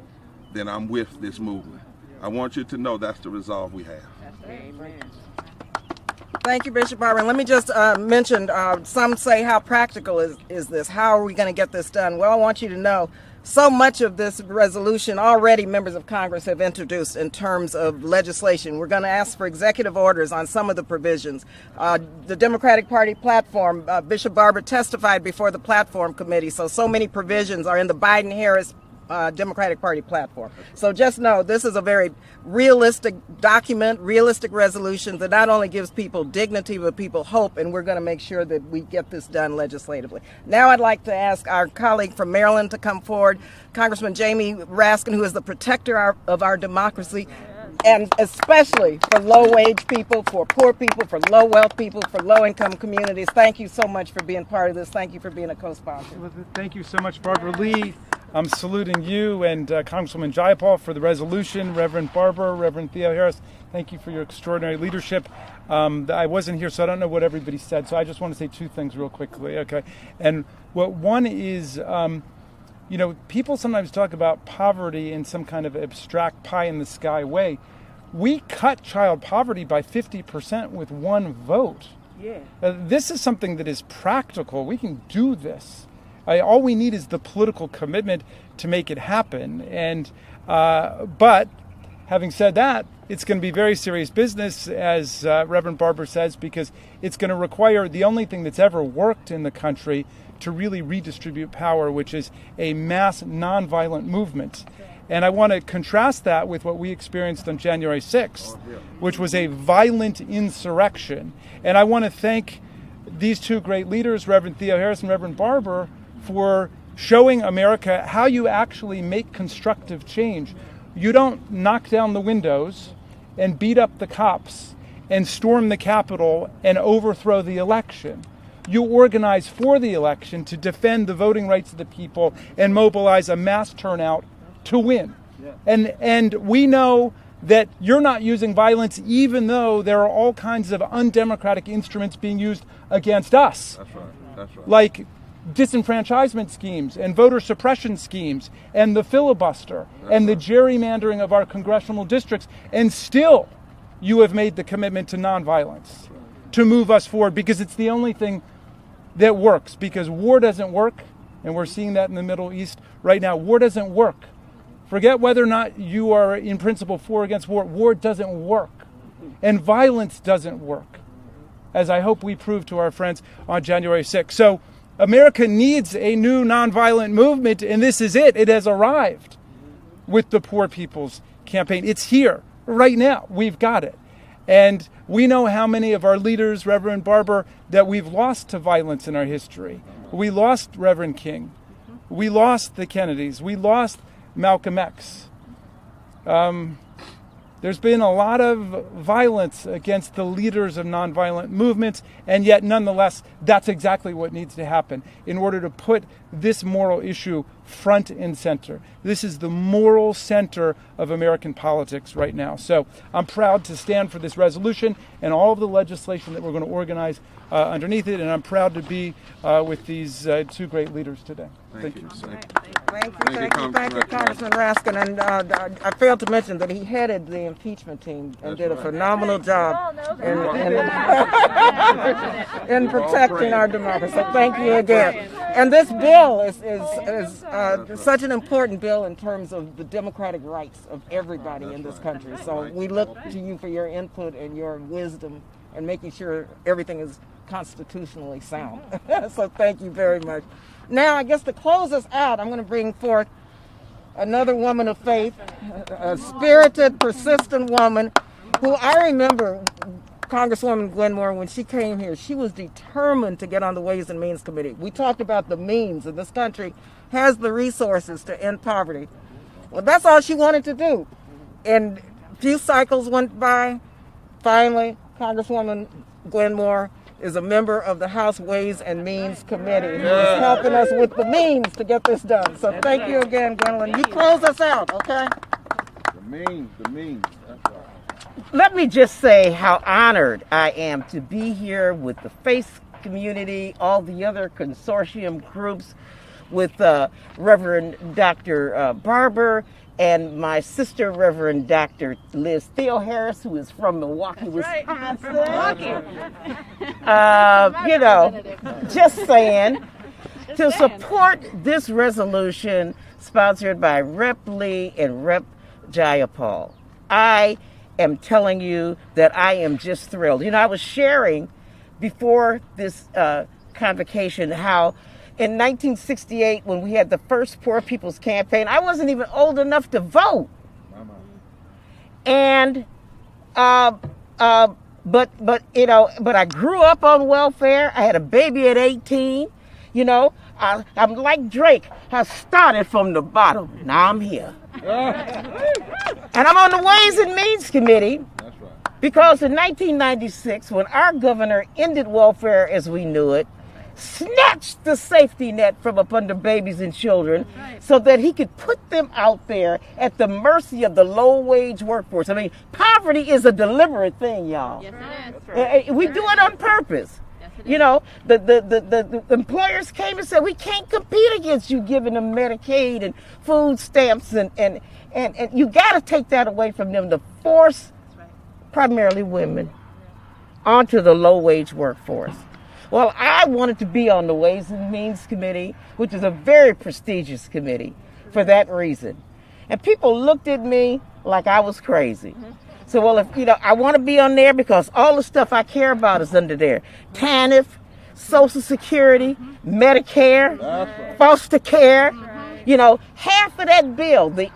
then I'm with this movement. I want you to know that's the resolve we have. Amen. Thank you, Bishop Barber. And let me just mention, some say, how practical is this? How are we going to get this done? Well, I want you to know so much of this resolution already members of Congress have introduced in terms of legislation. We're going to ask for executive orders on some of the provisions. The Democratic Party platform, Bishop Barber testified before the platform committee, so many provisions are in the Biden-Harris Democratic Party platform. So just know this is a very realistic document, realistic resolution that not only gives people dignity, but people hope, and we're going to make sure that we get this done legislatively. Now I'd like to ask our colleague from Maryland to come forward, Congressman Jamie Raskin, who is the protector of our democracy, and especially for low-wage people, for poor people, for low-wealth people, for low-income communities. Thank you so much for being part of this. Thank you for being a co-sponsor. Well, thank you so much, Barbara Lee. I'm saluting you and Congresswoman Jayapal for the resolution. Reverend Barber, Reverend Theo Harris, thank you for your extraordinary leadership. I wasn't here, so I don't know what everybody said, so I just want to say two things real quickly, okay? And one is, people sometimes talk about poverty in some kind of abstract pie-in-the-sky way. We cut child poverty by 50% with one vote. Yeah. This is something that is practical. We can do this. All we need is the political commitment to make it happen. And but having said that, it's going to be very serious business, as Reverend Barber says, because it's going to require the only thing that's ever worked in the country to really redistribute power, which is a mass nonviolent movement. And I want to contrast that with what we experienced on January 6th, which was a violent insurrection. And I want to thank these two great leaders, Reverend Theo Harris and Reverend Barber, for showing America how you actually make constructive change. You don't knock down the windows and beat up the cops and storm the Capitol and overthrow the election. You organize for the election to defend the voting rights of the people and mobilize a mass turnout to win. Yeah. And we know that you're not using violence, even though there are all kinds of undemocratic instruments being used against us. That's right. That's right. Like disenfranchisement schemes and voter suppression schemes and the filibuster and the gerrymandering of our congressional districts. And still, you have made the commitment to nonviolence to move us forward, because it's the only thing that works. Because war doesn't work, and we're seeing that in the Middle East right now. War doesn't work. Forget whether or not you are in principle for or against war. War doesn't work. And violence doesn't work, as I hope we proved to our friends on January 6th. So America needs a new nonviolent movement, and this is it. It has arrived with the Poor People's Campaign. It's here right now. We've got it. And we know how many of our leaders, Reverend Barber, that we've lost to violence in our history. We lost Reverend King. We lost the Kennedys. We lost Malcolm X. There's been a lot of violence against the leaders of nonviolent movements, and yet nonetheless, that's exactly what needs to happen in order to put this moral issue front and center. This is the moral center of American politics right now. So I'm proud to stand for this resolution and all of the legislation that we're going to organize underneath it, and I'm proud to be with these two great leaders today. Thank you. Thank you, Congressman Raskin. And I failed to mention that he headed the impeachment team and did a phenomenal job in protecting our democracy. So thank you again. And this bill is such an important bill in terms of the democratic rights of everybody in this country. So we look to you for your input and your wisdom and making sure everything is constitutionally sound. So thank you very much. Now, I guess to close us out, I'm going to bring forth another woman of faith, a spirited, persistent woman who I remember Congresswoman Glenmore, when she came here, she was determined to get on the Ways and Means Committee. We talked about the means, and this country has the resources to end poverty. Well, that's all she wanted to do. And a few cycles went by. Finally, Congresswoman Glenmore is a member of the House Ways and Means Committee. Who's helping us with the means to get this done. So thank you again, Gwendolyn. You close us out, okay? The means. That's right. Let me just say how honored I am to be here with the FACE community, all the other consortium groups, with Reverend Dr. Barber and my sister, Reverend Dr. Liz Theo-Harris, who is from Milwaukee, Wisconsin. You know, just saying, to support this resolution sponsored by Rep. Lee and Rep. Jayapal. I am telling you that I am just thrilled. You know, I was sharing before this convocation how in 1968, when we had the first Poor People's Campaign, I wasn't even old enough to vote. And, but you know, but I grew up on welfare. I had a baby at 18. You know, I'm like Drake. I started from the bottom. Now I'm here. And I'm on the Ways and Means Committee. That's right. Because in 1996, when our governor ended welfare as we knew it, snatched the safety net from up under babies and children so that he could put them out there at the mercy of the low-wage workforce. I mean, poverty is a deliberate thing, y'all. Yes, it is. We do it on purpose. You know, the employers came and said, we can't compete against you giving them Medicaid and food stamps, and you got to take that away from them to force primarily women onto the low-wage workforce. Well, I wanted to be on the Ways and Means Committee, which is a very prestigious committee, for that reason. And people looked at me like I was crazy. So, well, if you know, I want to be on there because all the stuff I care about is under there. TANF, Social Security, Medicare, foster care. You know, half of that bill, the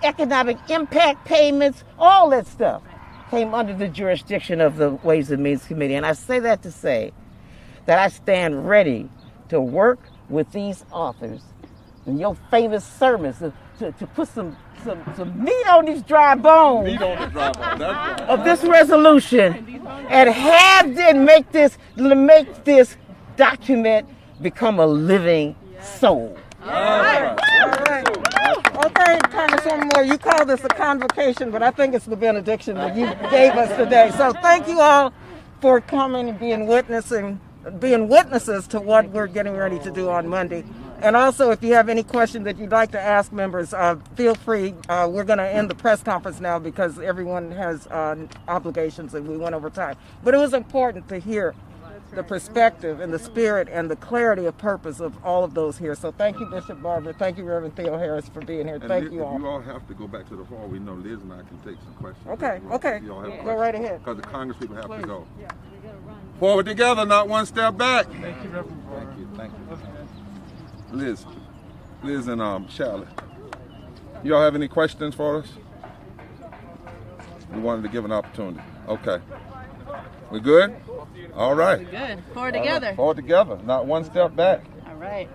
economic impact payments, all that stuff came under the jurisdiction of the Ways and Means Committee. And I say that to say that I stand ready to work with these authors and your famous sermons to put some meat on these dry bones, of this resolution, and have them make this document become a living soul. All right. Okay, Congresswoman Moore, you call this a convocation, but I think it's the benediction that you gave us today. So thank you all for coming and being witnesses to what we're getting ready to do on Monday. And also, if you have any questions that you'd like to ask members, feel free. We're going to end the press conference now because everyone has obligations and we went over time. But it was important to hear the perspective and the spirit and the clarity of purpose of all of those here. So thank you, Bishop Barber. Thank you, Reverend Theo-Harris, for being here. And thank you all. You all have to go back to the floor. We know Liz and I can take some questions. Okay. You all have go right ahead. Because the Congress people have to go. Yeah, we gotta run. Forward together, not one step back. Thank you, Reverend Barber. Thank you. Liz and Charlotte, you all have any questions for us? We wanted to give an opportunity. Okay. We good? All right. We're good. Forward together. Forward together, not one step back. All right.